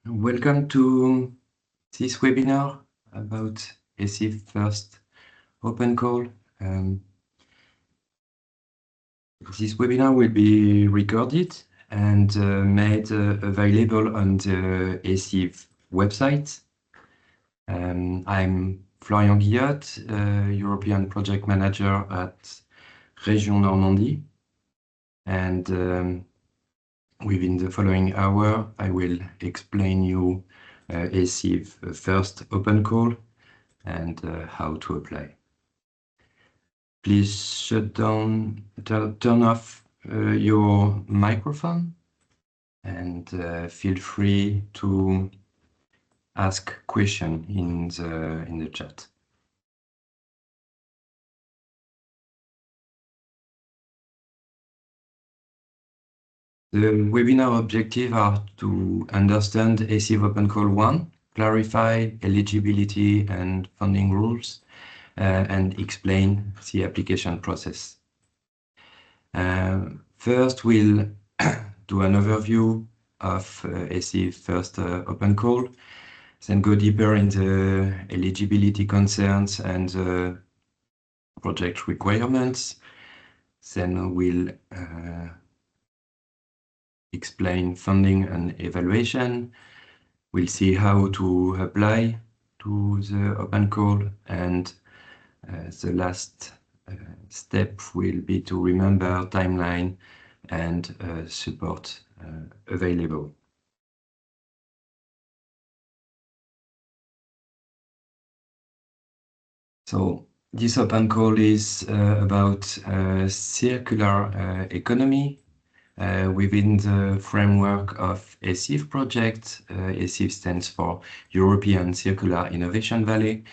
Welcome to this webinar about ECIV first open call. This webinar will be recorded and made available on the ECIV website. I'm Florian Guillotte, European Project Manager at Région Normandie, and within the following hour, I will explain you ECIV first open call and how to apply. Please turn off your microphone and feel free to ask question in the chat. The webinar objective are to understand ECIV Open Call 1, clarify eligibility and funding rules, and explain the application process. First, we'll do an overview of ECIV first open call, then go deeper in the eligibility concerns and the project requirements. Then we'll explain funding and evaluation. We'll see how to apply to the open call, and the last step will be to remember timeline and support available. So this open call is about circular economy within the framework of ECIV project. ECIV stands for European Circular Innovation Valley.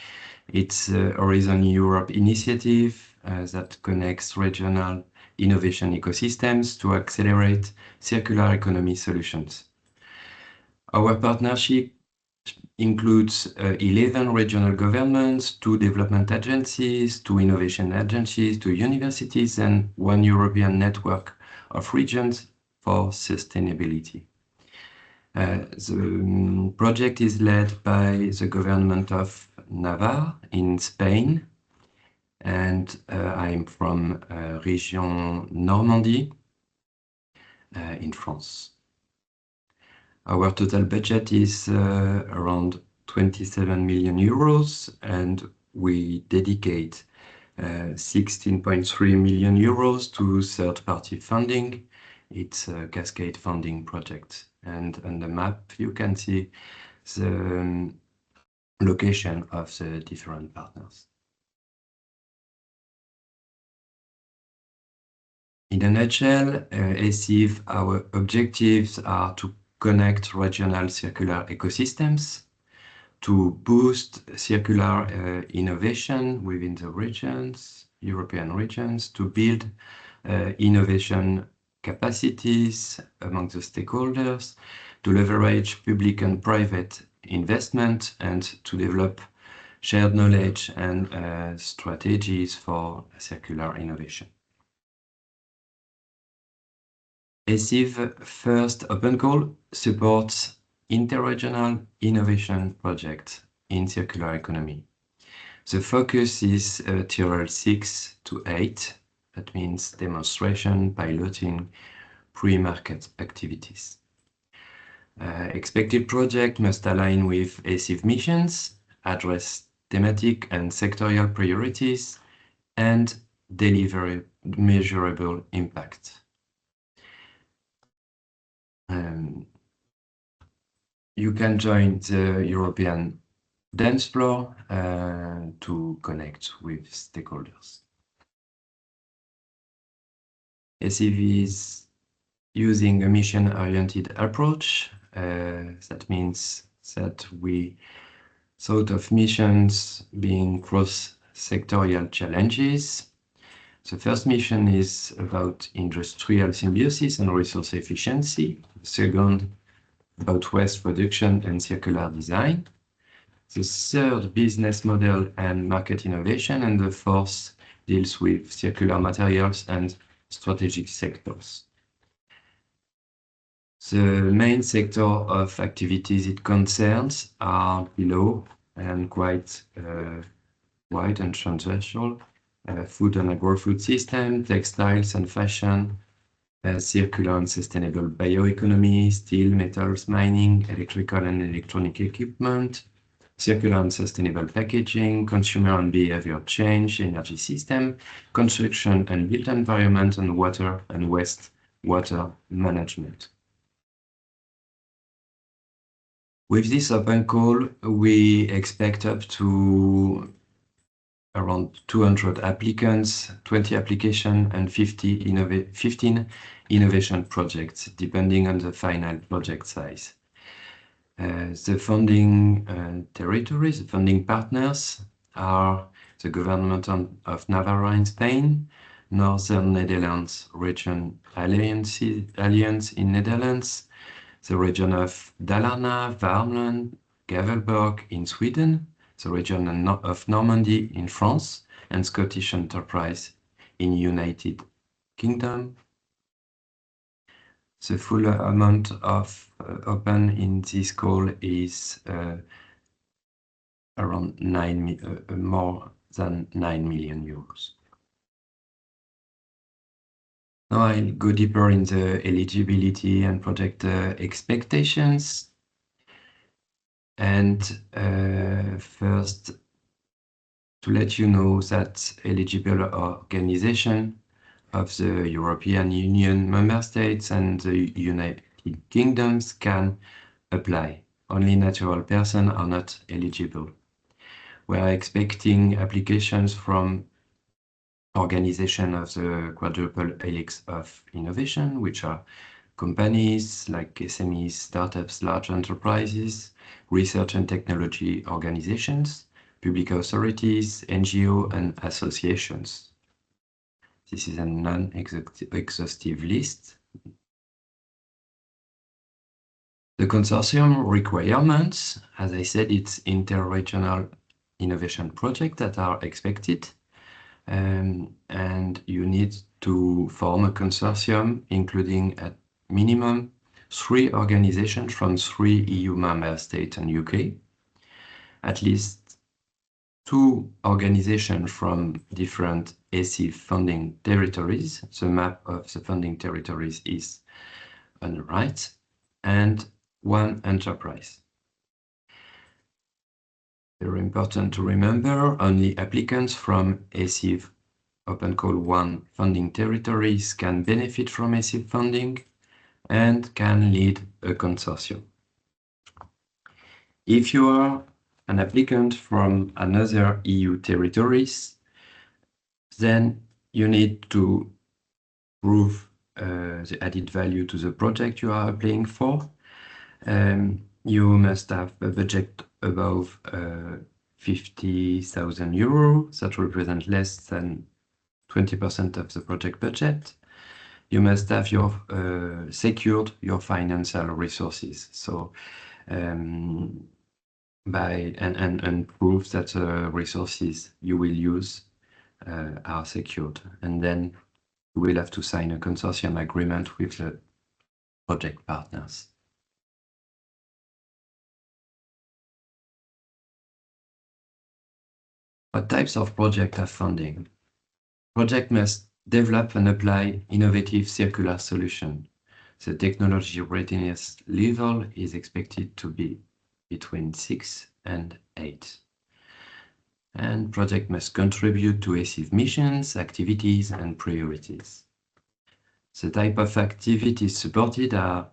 It's a Horizon Europe initiative that connects regional innovation ecosystems to accelerate circular economy solutions. Our partnership includes 11 regional governments, 2 development agencies, 2 innovation agencies, 2 universities, and 1 European network of regions for sustainability. The project is led by the government of Navarre in Spain, and I'm from Région Normandie in France. Our total budget is around 27 million euros, and we dedicate 16.3 million euros to third-party funding. It's a cascade funding project. And on the map, you can see the location of the different partners. In a nutshell, ECIV, our objectives are to connect regional circular ecosystems, to boost circular innovation within the regions, European regions, to build innovation capacities among the stakeholders, to leverage public and private investment, and to develop shared knowledge and strategies for circular innovation. ECIV first open call supports interregional innovation projects in circular economy. The focus is Tier 6 to 8. That means demonstration, piloting, pre-market activities. Expected project must align with ECIV missions, address thematic and sectorial priorities, and deliver measurable impact. You can join the European dance floor to connect with stakeholders. ECIV is using a mission-oriented approach. That means that we thought of missions being cross-sectorial challenges. The first mission is about industrial symbiosis and resource efficiency. The second, about waste reduction and circular design. The third, business model and market innovation. And the fourth deals with circular materials and strategic sectors. The main sector of activities it concerns are below and quite wide and transversal. Food and agro-food system, textiles and fashion, circular and sustainable bioeconomy, steel, metals, mining, electrical and electronic equipment, circular and sustainable packaging, consumer and behavior change, energy system, construction and built environment, and water and waste water management. With this open call, we expect up to around 200 applicants, 20 applications, and 15 innovation projects, depending on the final project size. The funding territories, the funding partners are the government of Navarra in Spain, Northern Netherlands Region Alliance in Netherlands, the region of Dalarna, Värmland, Gävleborg in Sweden, the region of Normandy in France, and Scottish Enterprise in United Kingdom. The full amount of open in this call is around more than 9 million euros. Now I'll go deeper in the eligibility and project expectations. And first, to let you know that eligible organization of the European Union member states and the United Kingdoms can apply. Only natural persons are not eligible. We are expecting applications from organization of the quadruple helix of innovation, which are companies like SMEs, startups, large enterprises, research and technology organizations, public authorities, NGO, and associations. This is a non-exhaustive list. The consortium requirements, as I said, it's interregional innovation projects that are expected. And you need to form a consortium, including at minimum 3 organizations from 3 EU member states and UK, at least 2 organizations from different ECIV funding territories. The map of the funding territories is on the right, and 1 enterprise. Very important to remember, only applicants from ECIV Open Call 1 funding territories can benefit from ECIV funding and can lead a consortium. If you are an applicant from another EU territories, then you need to prove the added value to the project you are applying for. You must have a budget above 50,000 euros, that represents less than 20% of the project budget. You must have secured your financial resources. So and prove that the resources you will use are secured. And then you will have to sign a consortium agreement with the project partners. What types of projects have funding? Project must develop and apply innovative circular solution. The technology readiness level is expected to be between 6 and 8. And project must contribute to ECIV missions, activities, and priorities. The type of activities supported are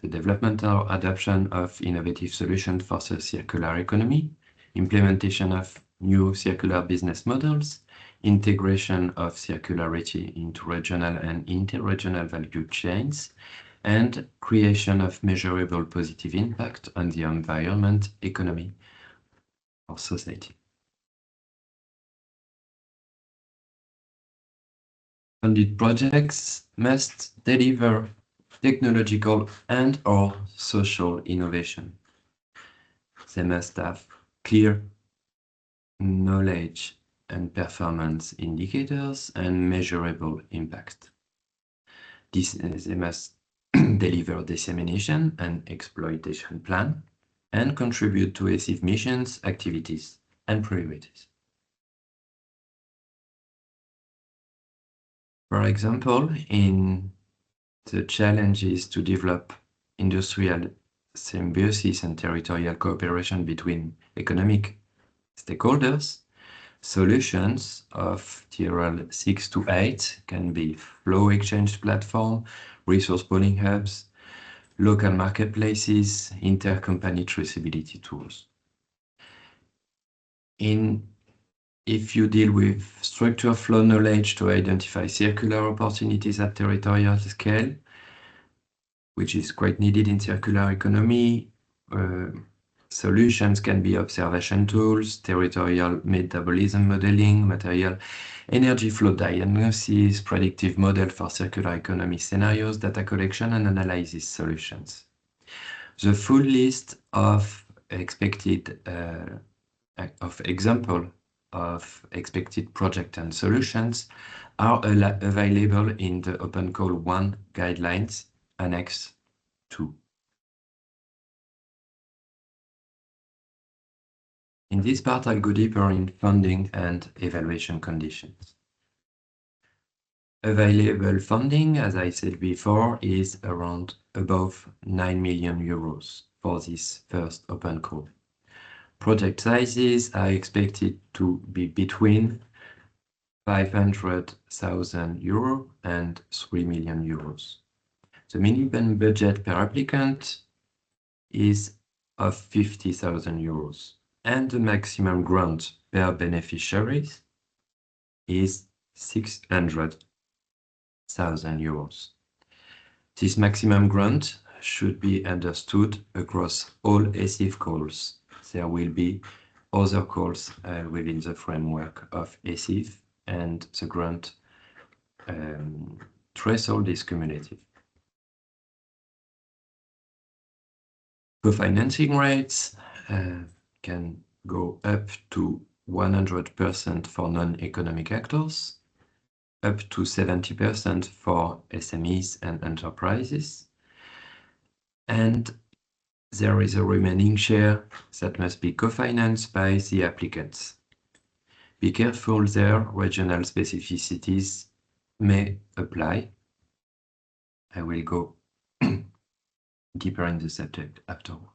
the development or adoption of innovative solutions for the circular economy, implementation of new circular business models, integration of circularity into regional and interregional value chains, and creation of measurable positive impact on the environment, economy, or society. Funded projects must deliver technological and/or social innovation. They must have clear knowledge and performance indicators and measurable impact. They must deliver dissemination and exploitation plan, and contribute to ECIV missions, activities, and priorities. For example, in the challenges to develop industrial symbiosis and territorial cooperation between economic stakeholders, solutions of TRL 6 to 8 can be flow exchange platform, resource pooling hubs, local marketplaces, intercompany traceability tools. If you deal with structure flow knowledge to identify circular opportunities at territorial scale, which is quite needed in circular economy, solutions can be observation tools, territorial metabolism modeling, material energy flow diagnosis, predictive model for circular economy scenarios, data collection and analysis solutions. The full list of expected example of expected project and solutions are available in the Open Call 1 guidelines, Annex 2. In this part, I'll go deeper in funding and evaluation conditions. Available funding, as I said before, is around above 9 million euros for this first open call. Project sizes are expected to be between 500,000 euro and 3 million euros. The minimum budget per applicant is of 50,000 euros, and the maximum grant per beneficiary is 600,000 euros. This maximum grant should be understood across all ECIV calls. There will be other calls within the framework of ECIV, and the grant threshold is cumulative. Co-financing rates can go up to 100% for non-economic actors, up to 70% for SMEs and enterprises, and there is a remaining share that must be co-financed by the applicants. Be careful there, regional specificities may apply. I will go deeper in the subject afterward.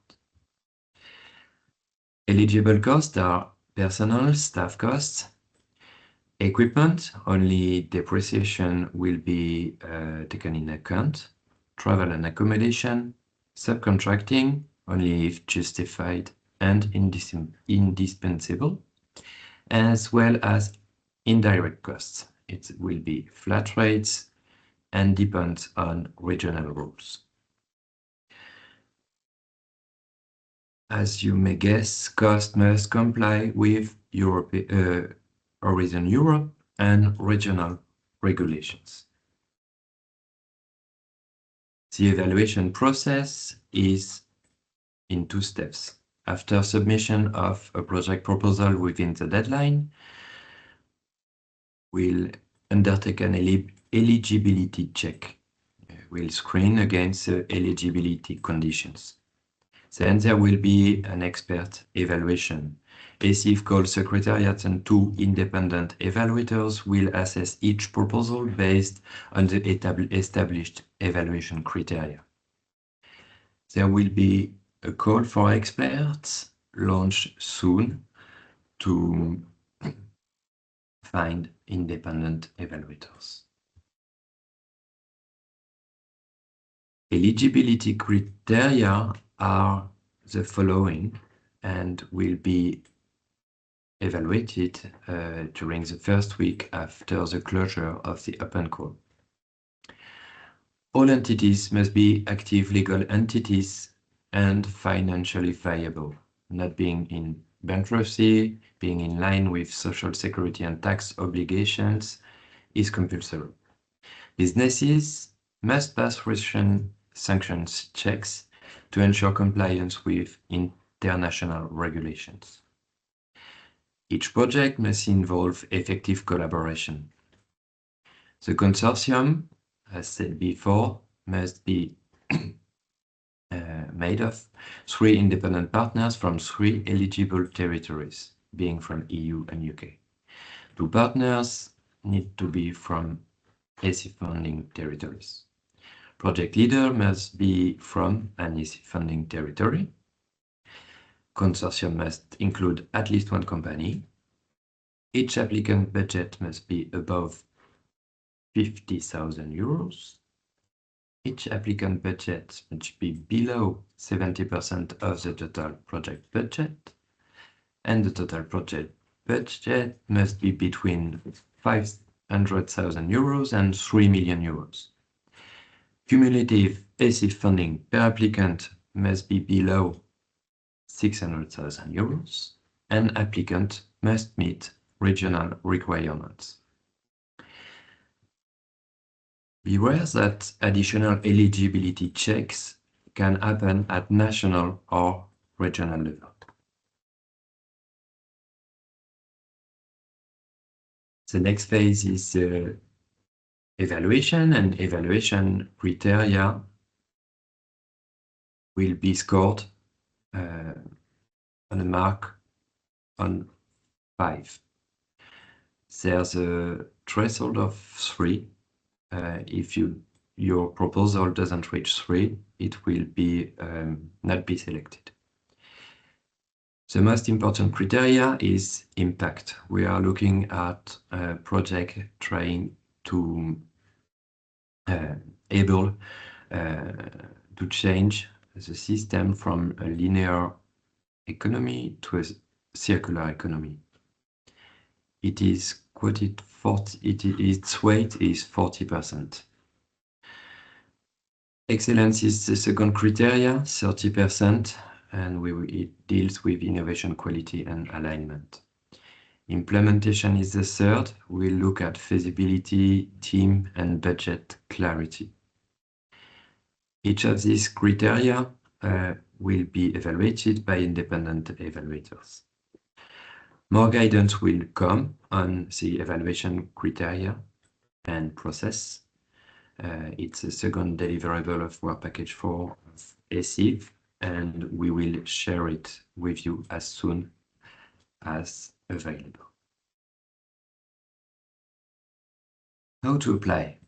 Eligible costs are personnel, staff costs, equipment, only depreciation will be taken in account, travel and accommodation, subcontracting, only if justified and indispensable, as well as indirect costs. It will be flat rates and depends on regional rules. As you may guess, cost must comply with Horizon Europe and regional regulations. The evaluation process is in 2 steps. After submission of a project proposal within the deadline, we'll undertake an eligibility check. We'll screen against the eligibility conditions. Then there will be an expert evaluation. ECIV call secretariat and 2 independent evaluators will assess each proposal based on the established evaluation criteria. There will be a call for experts launched soon to find independent evaluators. Eligibility criteria are the following and will be evaluated during the first week after the closure of the open call. All entities must be active legal entities and financially viable, not being in bankruptcy, being in line with social security and tax obligations is compulsory. Businesses must pass Russian sanctions checks to ensure compliance with international regulations. Each project must involve effective collaboration. The consortium, as said before, must be made of 3 independent partners from 3 eligible territories, being from EU and UK. 2 partners need to be from ECIV funding territories. Project leader must be from an ECIV funding territory. Consortium must include at least 1 company. Each applicant budget must be above 50,000 euros. Each applicant budget must be below 70% of the total project budget, and the total project budget must be between 500,000 euros and 3 million euros. Cumulative ECIV funding per applicant must be below 600,000 euros, and applicant must meet regional requirements. Beware that additional eligibility checks can happen at national or regional level. The next phase is evaluation, and evaluation criteria will be scored on a mark on 5. There's a threshold of 3. If your proposal doesn't reach 3, it will be not be selected. The most important criteria is impact. We are looking at a project trying to able to change the system from a linear economy to a circular economy. It is quoted its weight is 40%. Excellence is the second criteria, 30%, and it deals with innovation quality and alignment. Implementation is the third. We look at feasibility, team, and budget clarity. Each of these criteria will be evaluated by independent evaluators. More guidance will come on the evaluation criteria and process. It's a second deliverable of Work Package 4 of ECIV, and we will share it with you as soon as available. How to apply?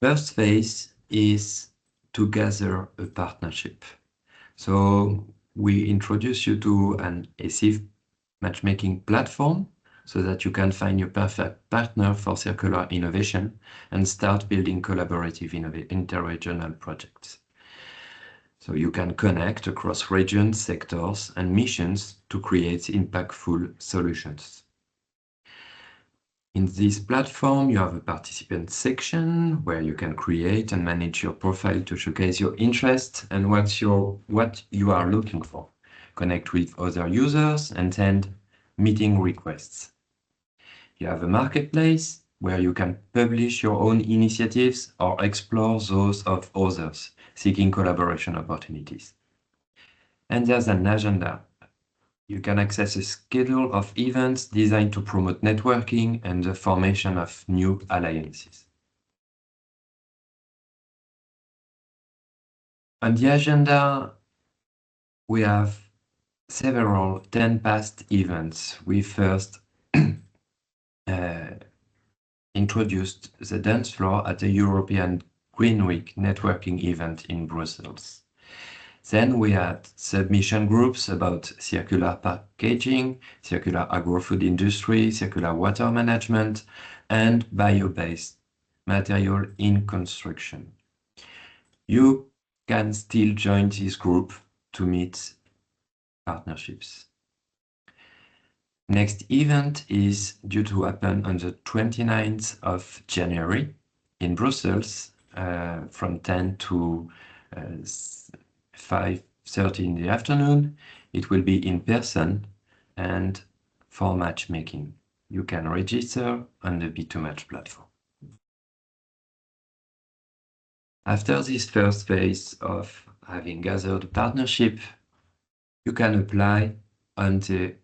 First phase is to gather a partnership. So we introduce you to an ECIV matchmaking platform so that you can find your perfect partner for circular innovation and start building collaborative interregional projects. So you can connect across regions, sectors, and missions to create impactful solutions. In this platform, you have a participant section where you can create and manage your profile to showcase your interest and what you are looking for. Connect with other users and send meeting requests. You have a marketplace where you can publish your own initiatives or explore those of others, seeking collaboration opportunities. And there's an agenda. You can access a schedule of events designed to promote networking and the formation of new alliances. On the agenda, we have several 10 past events. We first introduced the dance floor at the European Green Week networking event in Brussels. Then we had submission groups about circular packaging, circular agro-food industry, circular water management, and bio-based material in construction. You can still join this group to meet partnerships. Next event is due to happen on the 29th of January in Brussels from 10 to 5:30 in the afternoon. It will be in person and for matchmaking. You can register on the B2Match platform. After this first phase of having gathered a partnership, you can apply on the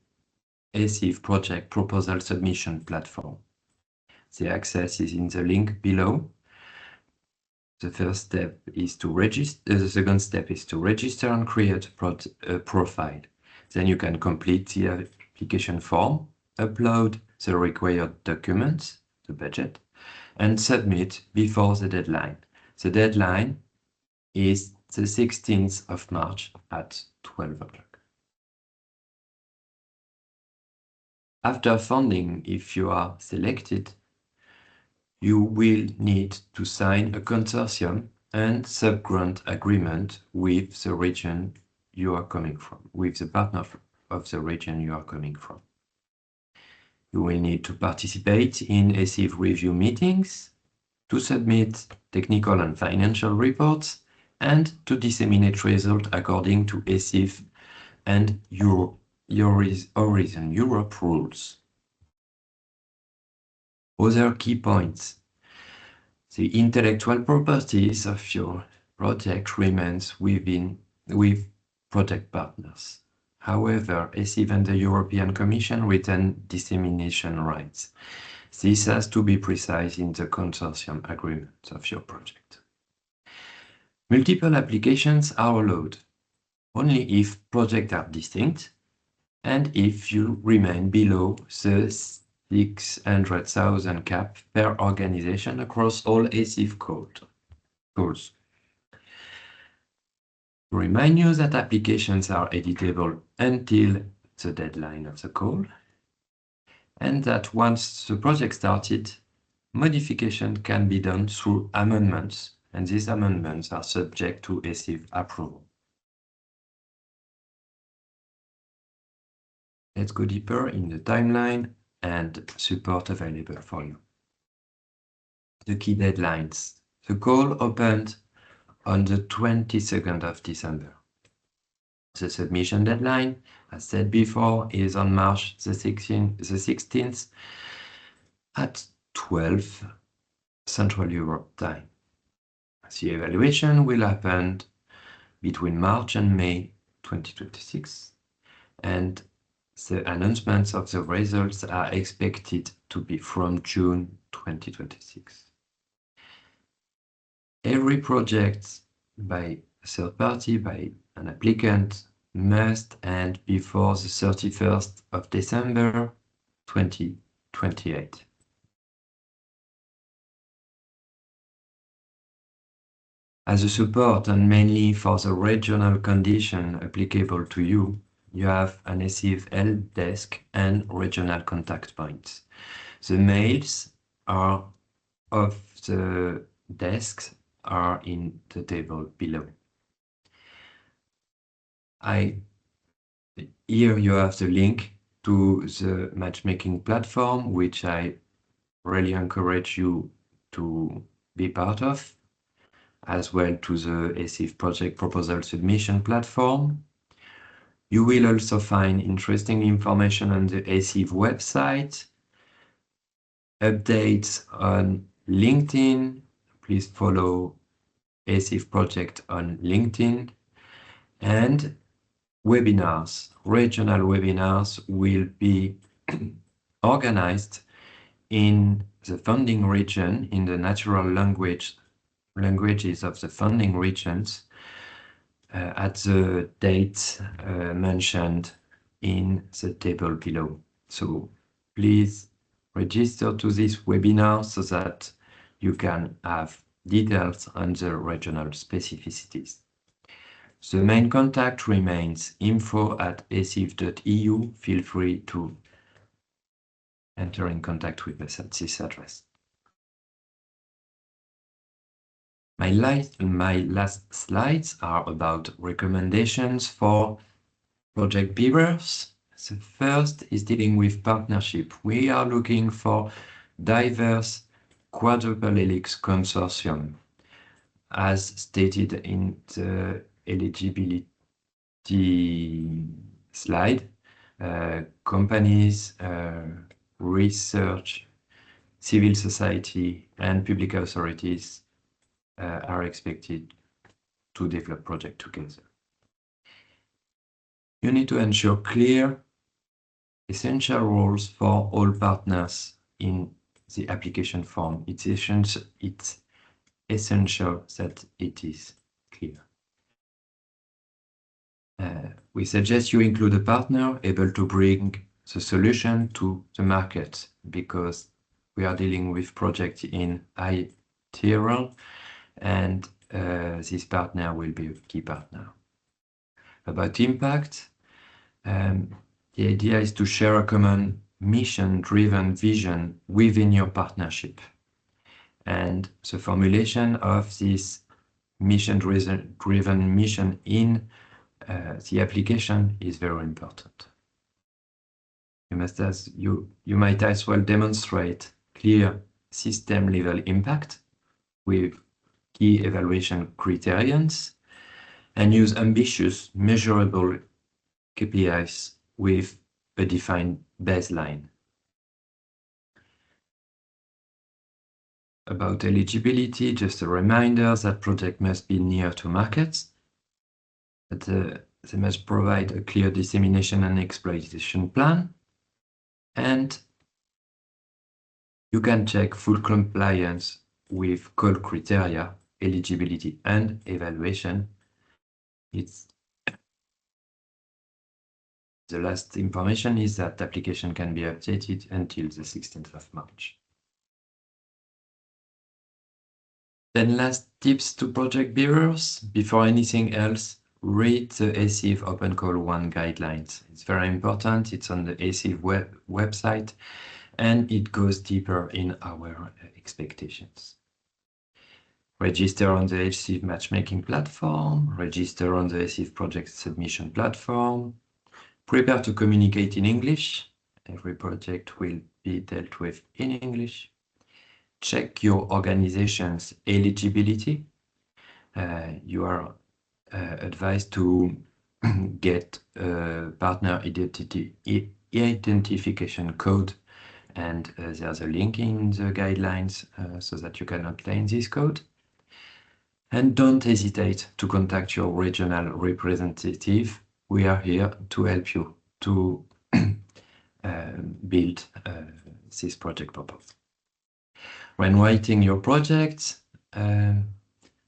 ECIV project proposal submission platform. The access is in the link below. The first step is to register. The second step is to register and create a profile. Then you can complete the application form, upload the required documents, the budget, and submit before the deadline. The deadline is the 16th of March at 12 o'clock. After funding, if you are selected, you will need to sign a consortium and sub-grant agreement with the region you are coming from, with the partner of the region you are coming from. You will need to participate in ECIV review meetings, to submit technical and financial reports, and to disseminate results according to ECIV and Horizon Europe rules. Other key points. The intellectual properties of your project remains with project partners. However, ECIV and the European Commission retain dissemination rights. This has to be precise in the consortium agreement of your project. Multiple applications are allowed only if projects are distinct and if you remain below the 600,000 cap per organization across all ECIV calls. To remind you that applications are editable until the deadline of the call, and that once the project started, modification can be done through amendments, and these amendments are subject to ECIV approval. Let's go deeper in the timeline and support available for you. The key deadlines. The call opened on the 22nd of December. The submission deadline, as said before, is on March the 16th at 12 Central Europe time. The evaluation will happen between March and May 2026, and the announcements of the results are expected to be from June 2026. Every project by a third party, by an applicant, must end before the 31st of December 2028. As a support, and mainly for the regional condition applicable to you, you have an ECIV help desk and regional contact points. The mails of the desks are in the table below. Here you have the link to the matchmaking platform, which I really encourage you to be part of, as well to the ECIV project proposal submission platform. You will also find interesting information on the ECIV website, updates on LinkedIn. Please follow ECIV project on LinkedIn, and webinars. Regional webinars will be organized in the funding region, in the natural languages of the funding regions, at the date mentioned in the table below. So please register to this webinar so that you can have details on the regional specificities. The main contact remains info@eciv.eu. Feel free to enter in contact with us at this address. My last slides are about recommendations for project bearers. The first is dealing with partnership. We are looking for diverse quadruple helix consortium, as stated in the eligibility slide. Companies, research, civil society, and public authorities are expected to develop projects together. You need to ensure clear, essential roles for all partners in the application form. It's essential that it is clear. We suggest you include a partner able to bring the solution to the market, because we are dealing with projects in Tyrol, and this partner will be a key partner. About impact, the idea is to share a common mission-driven vision within your partnership. And the formulation of this mission-driven mission in the application is very important. You might as well demonstrate clear system-level impact with key evaluation criterions, and use ambitious, measurable KPIs with a defined baseline. About eligibility, just a reminder that project must be near to markets, that they must provide a clear dissemination and exploitation plan, and you can check full compliance with call criteria, eligibility and evaluation. The last information is that the application can be updated until the 16th of March. Then last tips to project bearers. Before anything else, read the ECIV Open Call 1 guidelines. It's very important. It's on the ECIV website, and it goes deeper in our expectations. Register on the ECIV matchmaking platform, register on the ECIV project submission platform, prepare to communicate in English. Every project will be dealt with in English. Check your organization's eligibility. You are advised to get a partner identification code, and there's a link in the guidelines so that you can obtain this code. And don't hesitate to contact your regional representative. We are here to help you to build this project proposal. When writing your project,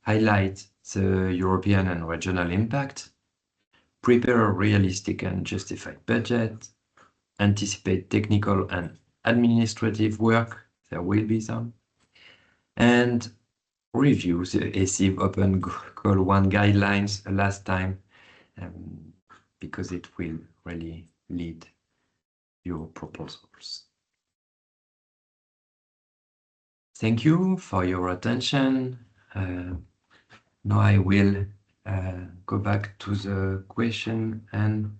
highlight the European and regional impact, prepare a realistic and justified budget, anticipate technical and administrative work, there will be some, and review the ECIV Open Call 1 guidelines last time, because it will really lead your proposals. Thank you for your attention. Now I will go back to the question and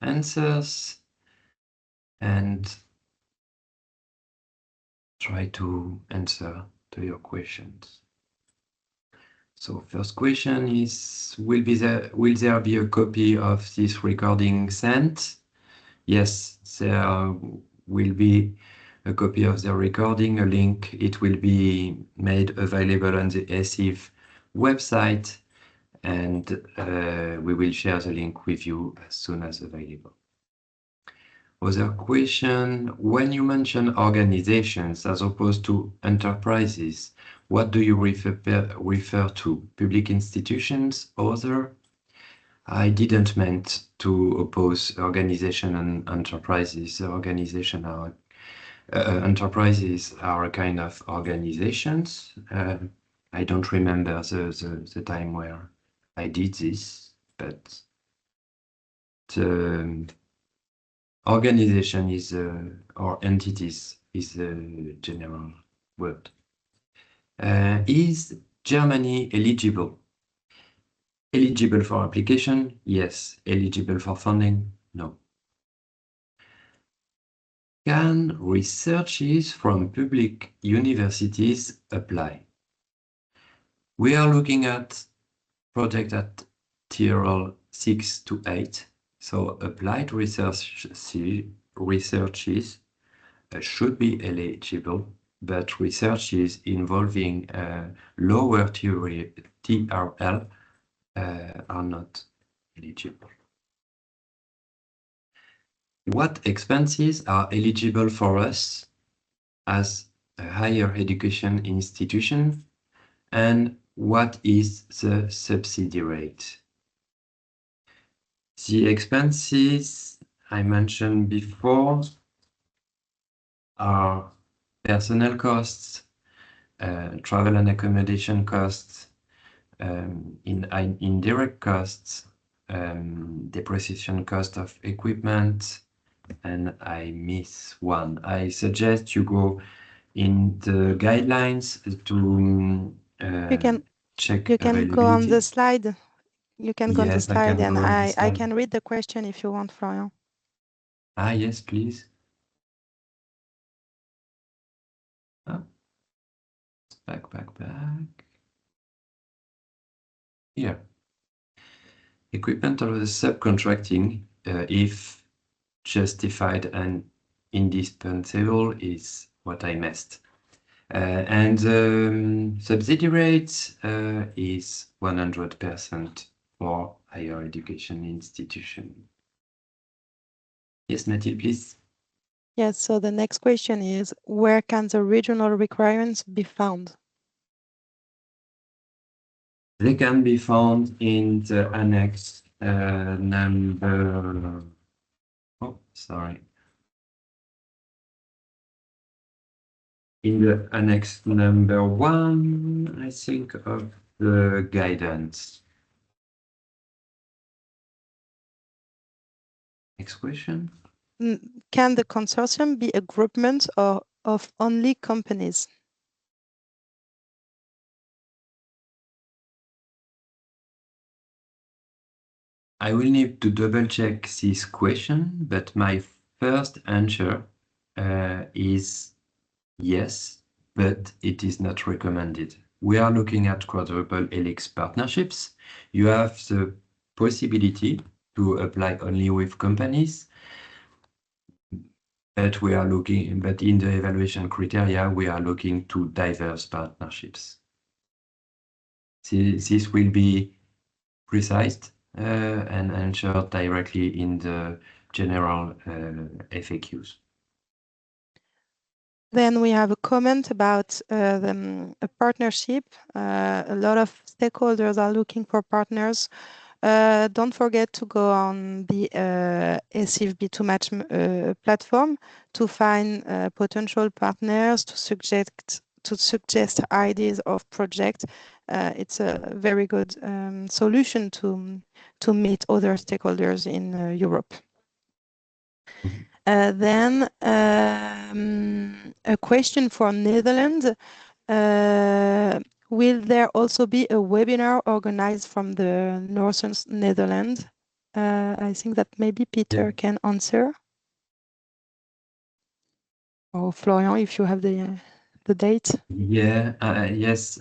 answers and try to answer to your questions. So first question is, will there be a copy of this recording sent? Yes, there will be a copy of the recording, a link. It will be made available on the ECIV website, and we will share the link with you as soon as available. Other question, when you mention organizations as opposed to enterprises, what do you refer to? Public institutions, other? I didn't meant to oppose organization and enterprises. Enterprises are a kind of organizations. I don't remember the time where I did this, but the organization is or entities is a general word. Is Germany eligible? Eligible for application? Yes. Eligible for funding? No. Can researchers from public universities apply? We are looking at project at Tyrol 6 to 8. So applied researchers should be eligible, but researches involving lower TRL are not eligible. What expenses are eligible for us as a higher education institution? And what is the subsidy rate? The expenses I mentioned before are personnel costs, travel and accommodation costs, indirect costs, depreciation cost of equipment, and I miss one. I suggest you go in the guidelines to check you can go on the availability. slide. You can go on the Yes, I slide, can and go on the I slide. can read the question if you want, Florian. Yes, please. Ah, back. Here. Equipment of the subcontracting, if justified and indispensable, is what I missed. And subsidy rate is 100% for higher education institution. Yes, Mathilde, please. Yes, so the next question is, where can the regional requirements be found? They can be found in the annex number. Oh, sorry. In the annex number 1, I think, of the guidance. Next question. Can the consortium be a groupment of only companies? I will need to double check this question, but my first answer is yes, but it is not recommended. We are looking at quadruple helix partnerships. You have the possibility to apply only with companies, but in the evaluation criteria, we are looking to diverse partnerships. This will be precise and answered directly in the general FAQs. Then we have a comment about a partnership. A lot of stakeholders are looking for partners. Don't forget to go on the ECIV B2 Match platform to find potential partners to suggest ideas of projects. It's a very good solution to meet other stakeholders in Europe. Then a question for Netherlands. Will there also be a webinar organized from the Northern Netherlands? I think that maybe Peter can answer. Or Florian, if you have the date. Yeah, yes,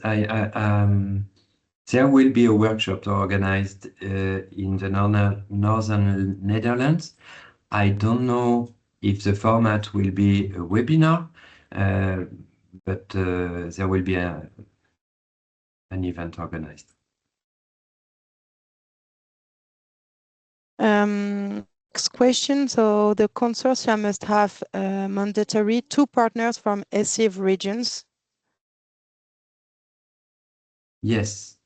there will be a workshop organized in the northern Netherlands. I don't know if the format will be a webinar, but there will be an event organized. Next question. So the consortia must have mandatory 2 partners from ECIV regions. Yes,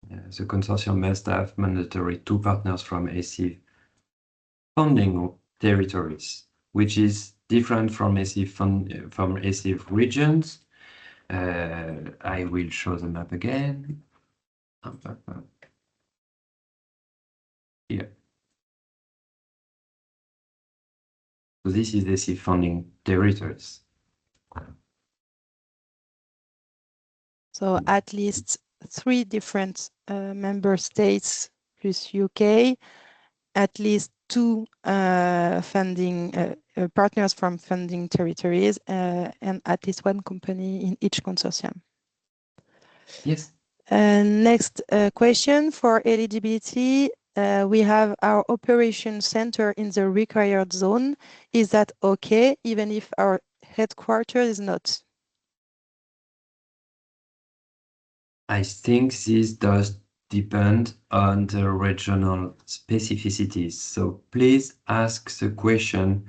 the consortium must have mandatory 2 partners from ECIV funding territories, which is different from ECIV regions. I will show the map again. Here. So this is ECIV funding territories. So at least 3 different member states plus UK, at least 2 funding partners from funding territories, and at least 1 company in each consortium. Yes. Next question for eligibility. We have our operation center in the required zone. Is that okay, even if our headquarters is not? I think this does depend on the regional specificities. So please ask the question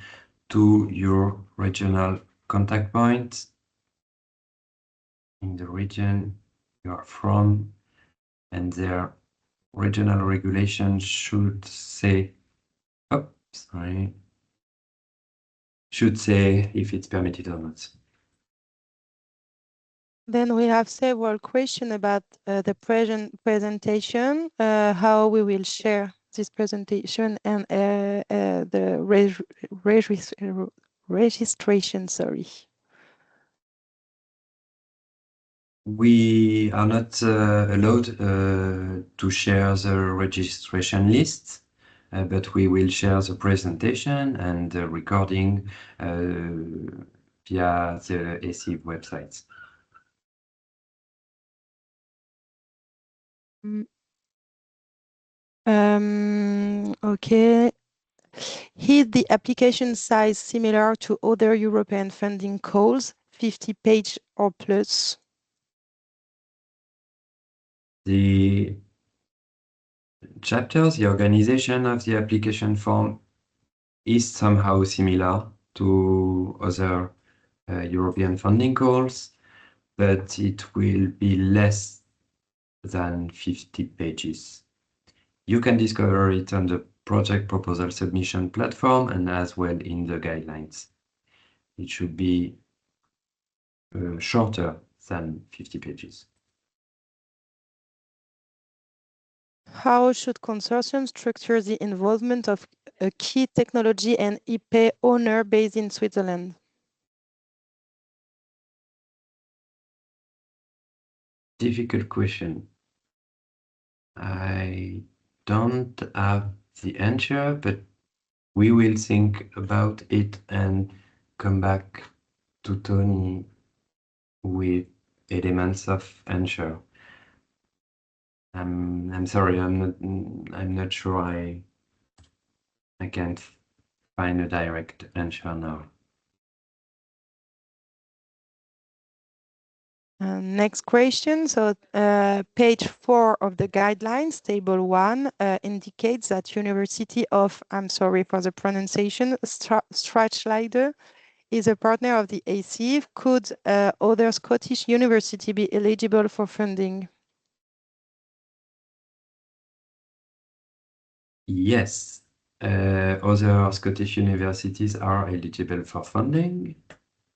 to your regional contact point in the region you are from, and their regional regulation should say, oh, sorry, should say if it's permitted or not. Then we have several questions about the presentation, how we will share this presentation and the registration, sorry. We are not allowed to share the registration list, but we will share the presentation and the recording via the ECIV website. Okay. Is the application size similar to other European funding calls, 50 page or plus? The chapters, the organization of the application form is somehow similar to other European funding calls, but it will be less than 50 pages. You can discover it on the project proposal submission platform and as well in the guidelines. It should be shorter than 50 pages. How should consortium structure the involvement of a key technology and IP owner based in Switzerland? Difficult question. I don't have the answer, but we will think about it and come back to Tony with elements of answer. I'm sorry, I'm not sure I can't find a direct answer now. Next question. So page 4 of the guidelines, table 1, indicates that University of, I'm sorry for the pronunciation, Strathclyde is a partner of the ECIV. Could other Scottish university be eligible for funding? Yes, other Scottish universities are eligible for funding,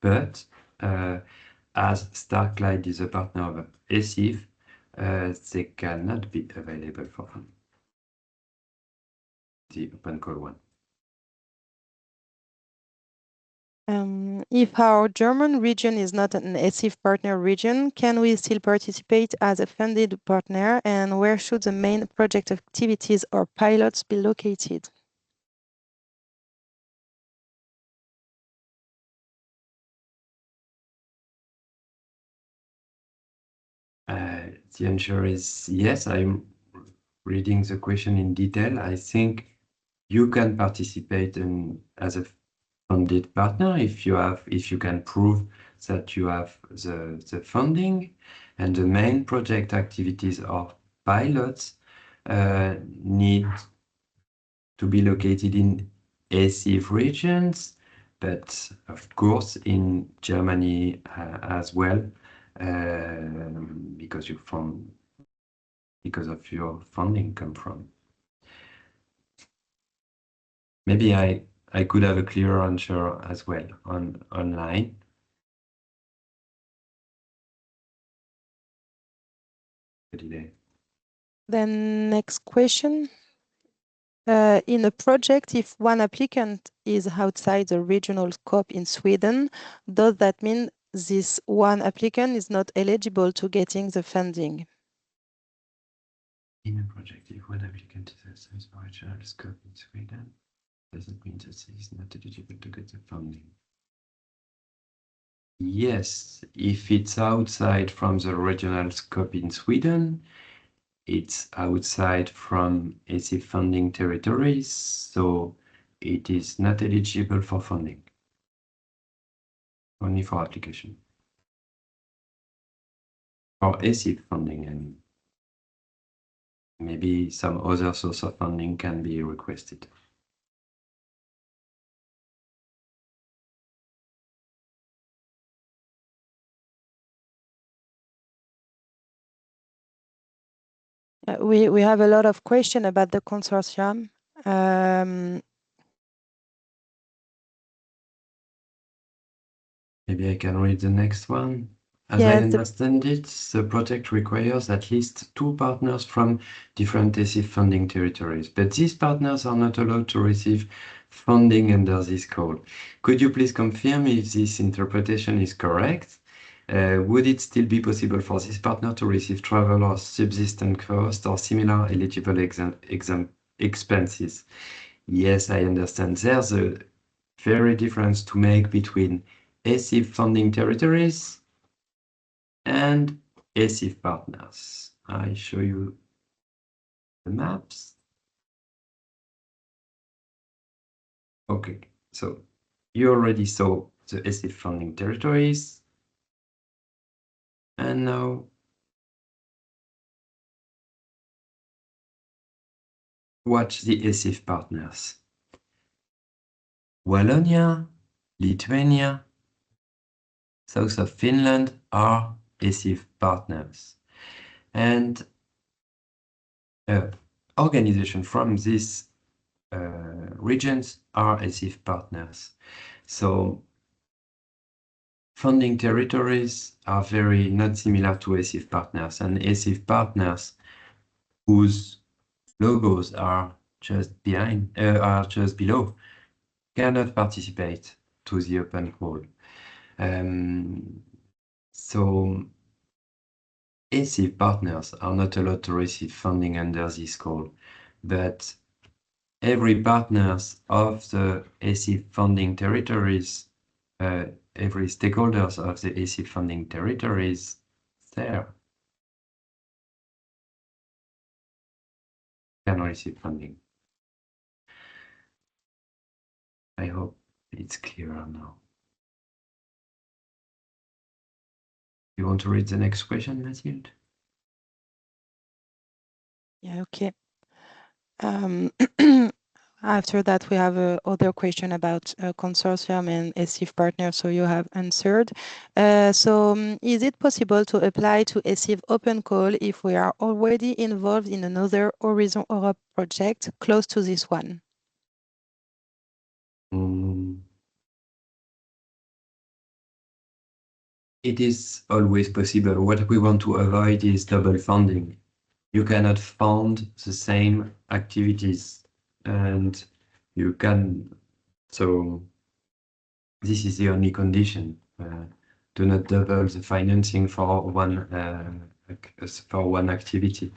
but as Strathclyde is a partner of ECIV, they cannot be available for funding. The open call one. If our German region is not an ECIV partner region, can we still participate as a funded partner, and where should the main project activities or pilots be located? The answer is yes. I'm reading the question in detail. I think you can participate as a funded partner if you can prove that you have the funding, and the main project activities or pilots need to be located in ECIV regions, but of course in Germany as well, because of your funding come from. Maybe I could have a clearer answer as well online. Then next question. In a project, if one applicant is outside the regional scope in Sweden, does that mean this one applicant is not eligible to getting the funding? In a project, if one applicant is outside the regional scope in Sweden, does it mean that he is not eligible to get the funding? Yes, if it's outside from the regional scope in Sweden, it's outside from ECIV funding territories, so it is not eligible for funding. Only for application. For ECIV funding, I mean. Maybe some other source of funding can be requested. We have a lot of questions about the consortium. Maybe I can read the next one. As I Yes, understand it, the project requires at least 2 partners from different ECIV funding territories, but these partners are not allowed to receive funding under this call. Could you please confirm if this interpretation is correct? Would it still be possible for this partner to receive travel or subsistence costs or similar eligible expenses? Yes, I understand. There's a very difference to make between ECIV funding territories and ECIV partners. I show you the maps. Okay, so you already saw the ECIV funding territories. And now watch the ECIV partners. Wallonia, Lithuania, south of Finland are ECIV partners. And organizations from these regions are ECIV partners. So funding territories are very not similar to ECIV partners, and ECIV partners whose logos are just below cannot participate to the open call. So ECIV partners are not allowed to receive funding under this call, but every partners of the ECIV funding territories, every stakeholders of the ECIV funding territories there can receive funding. I hope it's clearer now. You want to read the next question, Mathilde? yeah, okay. After that, we have other question about consortium and ECIV partners, so you have answered. Is it possible to apply to ECIV open call if we are already involved in another Horizon Europe project close to this one? It is always possible. What we want to avoid is double funding. You cannot fund the same activities, and you can. So this is the only condition. Do not double the financing for one activity.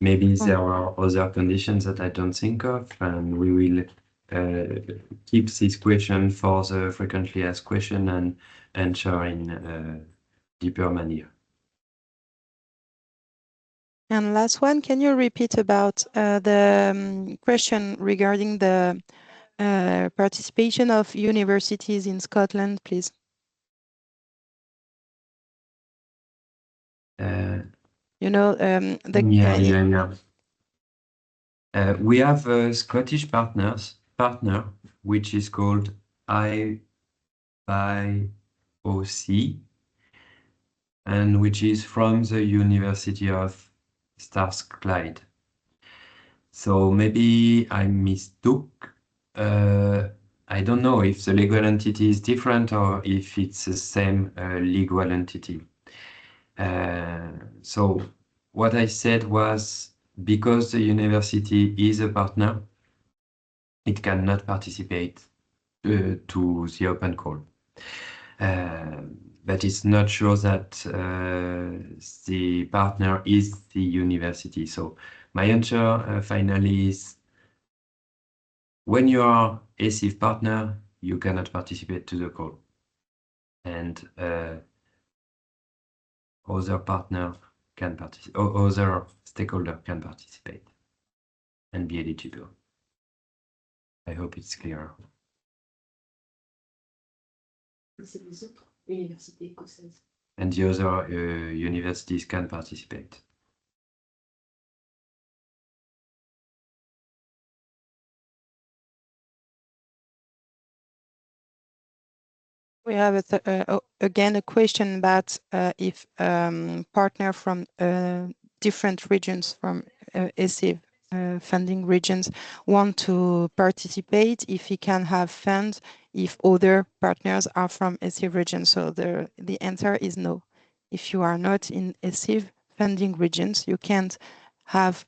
Maybe there are other conditions that I don't think of, and we will keep this question for the frequently asked question and answer in a deeper manner. And last one, can you repeat about the question regarding the participation of universities in Scotland, please? You know, we have a Scottish partner, which is called IOC, and which is from the University of Strathclyde. So maybe I mistook. I don't know if the legal entity is different or if it's the same legal entity. So what I said was, because the university is a partner, it cannot participate to the open call. But it's not sure that the partner is the university. So my answer finally is, when you are ECIV partner, you cannot participate to the call. And other partner can participate, or other stakeholder can participate and be eligible. I hope it's clear. And the other universities can participate. We have again a question about if partner from different regions from ECIV funding regions want to participate, if he can have funds, if other partners are from ECIV regions. So the answer is no. If you are not in ECIV funding regions, you can't have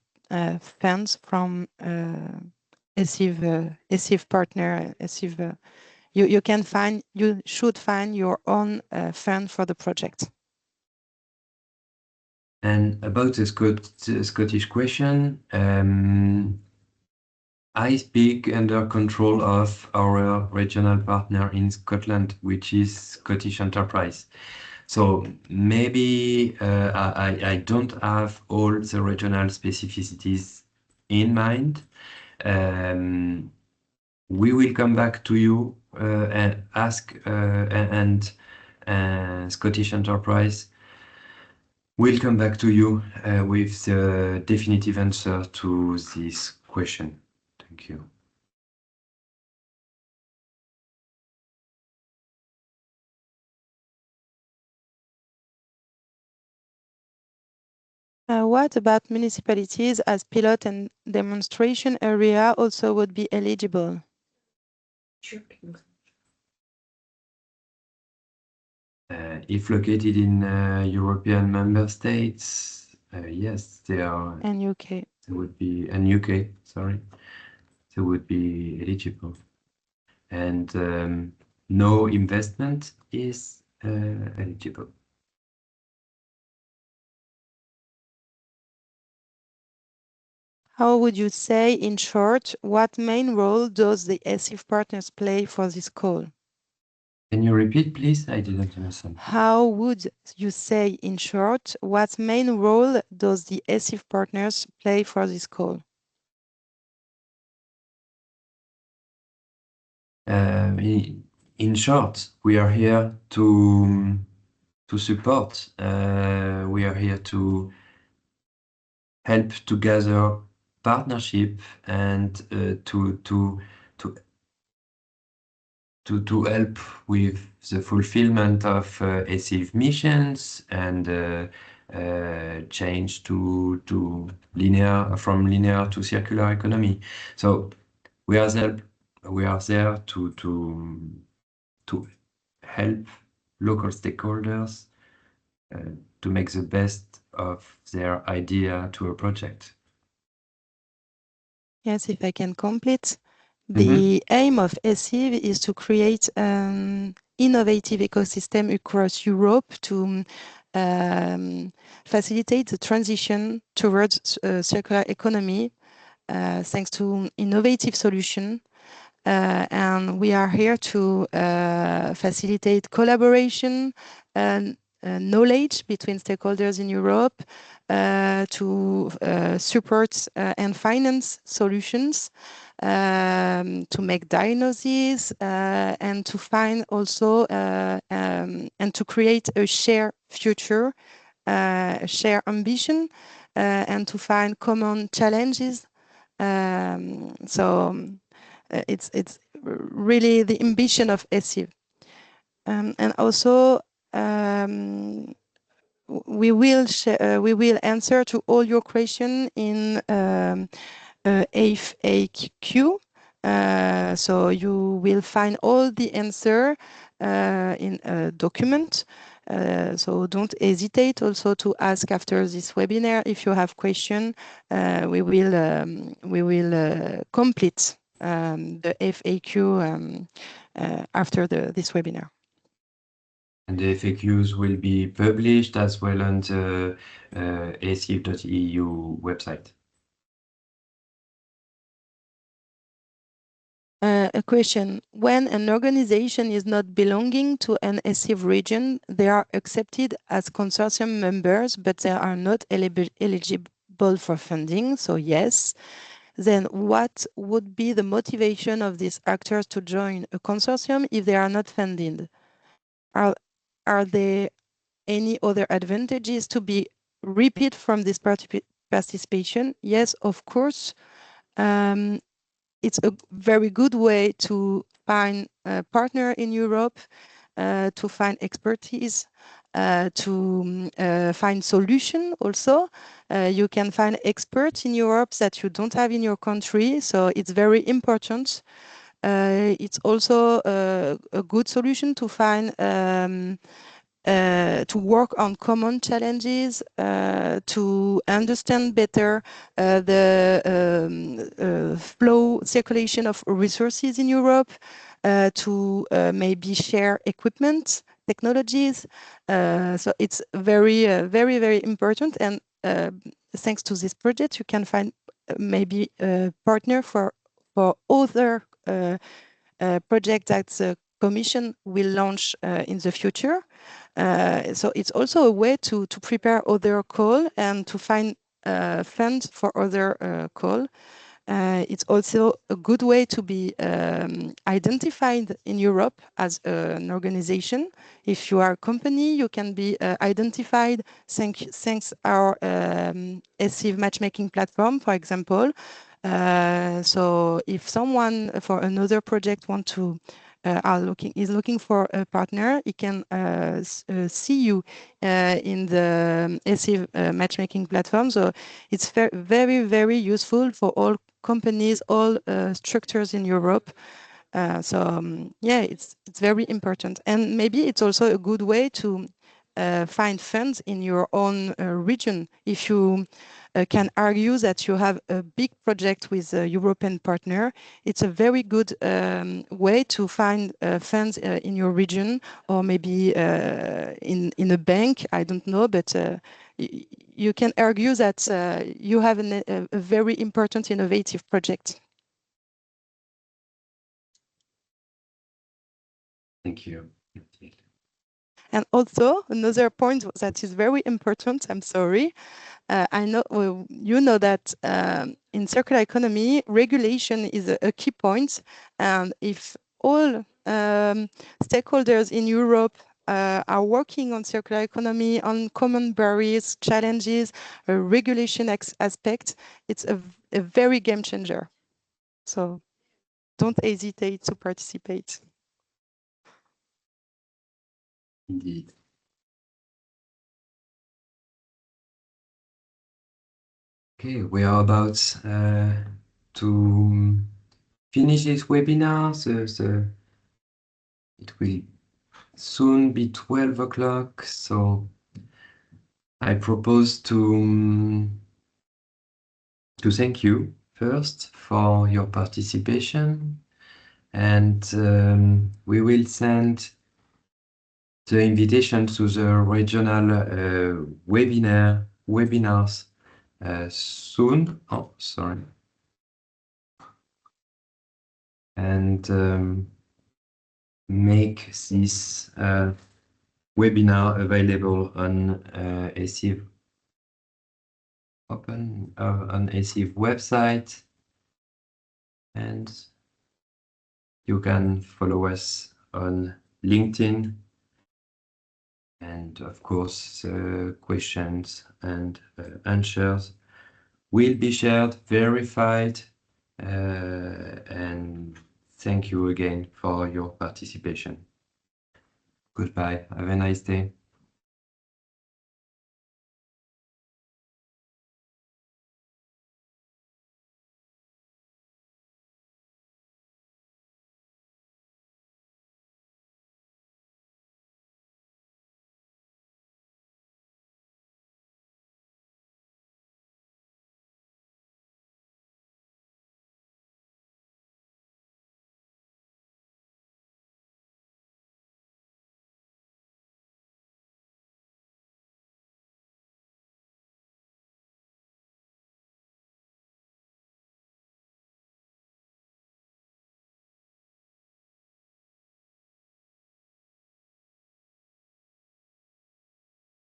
funds from ECIV partner, ECIV. You should find your own fund for the project. And about the Scottish question, I speak under control of our regional partner in Scotland, which is Scottish Enterprise. So maybe I don't have all the regional specificities in mind. We will come back to you and ask and Scottish Enterprise will come back to you with the definitive answer to this question. Thank you. What about municipalities as pilot and demonstration area also would be eligible? If located in European member states, yes, they are. And UK. They would be, and UK, sorry, they would be eligible. And no investment is eligible. How would you say, in short, what main role does the ECIV partners play for this call? Can you repeat, please? I didn't understand. How would you say, in short, what main role does the ECIV partners play for this call? In short, we are here to support. We are here to help to gather partnership and to help with the fulfillment of ECIV missions and change to linear, from linear to circular economy. So we are there to help local stakeholders to make the best of their idea to a project. Yes, if I can complete. The aim of ECIV is to create an innovative ecosystem across Europe to facilitate the transition towards a circular economy thanks to innovative solutions. And we are here to facilitate collaboration and knowledge between stakeholders in Europe to support and finance solutions, to make diagnoses and to find also and to create a shared future, a shared ambition, and to find common challenges. It's really the ambition of ECIV. And also we will answer to all your questions in FAQ. So you will find all the answer in a document. So don't hesitate also to ask after this webinar if you have questions. We will complete the FAQ after this webinar. And the FAQs will be published as well on the eciv.eu website. A question: when an organization is not belonging to an ECIV region, they are accepted as consortium members, but they are not eligible for funding. So yes. Then what would be the motivation of these actors to join a consortium if they are not funded? Are there any other advantages to be reaped from this participation? Yes, of course. It's a very good way to find a partner in Europe to find expertise, to find solution also. You can find experts in Europe that you don't have in your country, so it's very important. It's also a good solution to find to work on common challenges, to understand better the flow circulation of resources in Europe, to maybe share equipment, technologies. So it's very, very important. And thanks to this project, you can find maybe a partner for other projects that the Commission will launch in the future. So it's also a way to prepare other call and to find funds for other call. It's also a good way to be identified in Europe as an organization. If you are a company, you can be identified thanks our ECIV matchmaking platform, for example. So if someone for another project is looking for a partner, he can see you in the ECIV matchmaking platform. So it's very, very useful for all companies, all structures in Europe. Yeah, it's very important. And maybe it's also a good way to find funds in your own region. If you can argue that you have a big project with a European partner, it's a very good way to find funds in your region, or maybe in a bank, I don't know, but you can argue that you have a very important innovative project. Thank you. And also another point that is very important, I'm sorry, I know you know that in circular economy, regulation is a key point. And if all stakeholders in Europe are working on circular economy, on common barriers, challenges, regulation aspect, it's a very game changer. So don't hesitate to participate. Indeed. Okay, we are about to finish this webinar. It will soon be 12 o'clock, so I propose to thank you first for your participation, and we will send the invitation to the regional webinars soon. Oh, sorry. And make this webinar available on ECIV on ECIV website, and you can follow us on LinkedIn. And of course, questions and answers will be shared, verified, and thank you again for your participation. Goodbye. Have a nice day.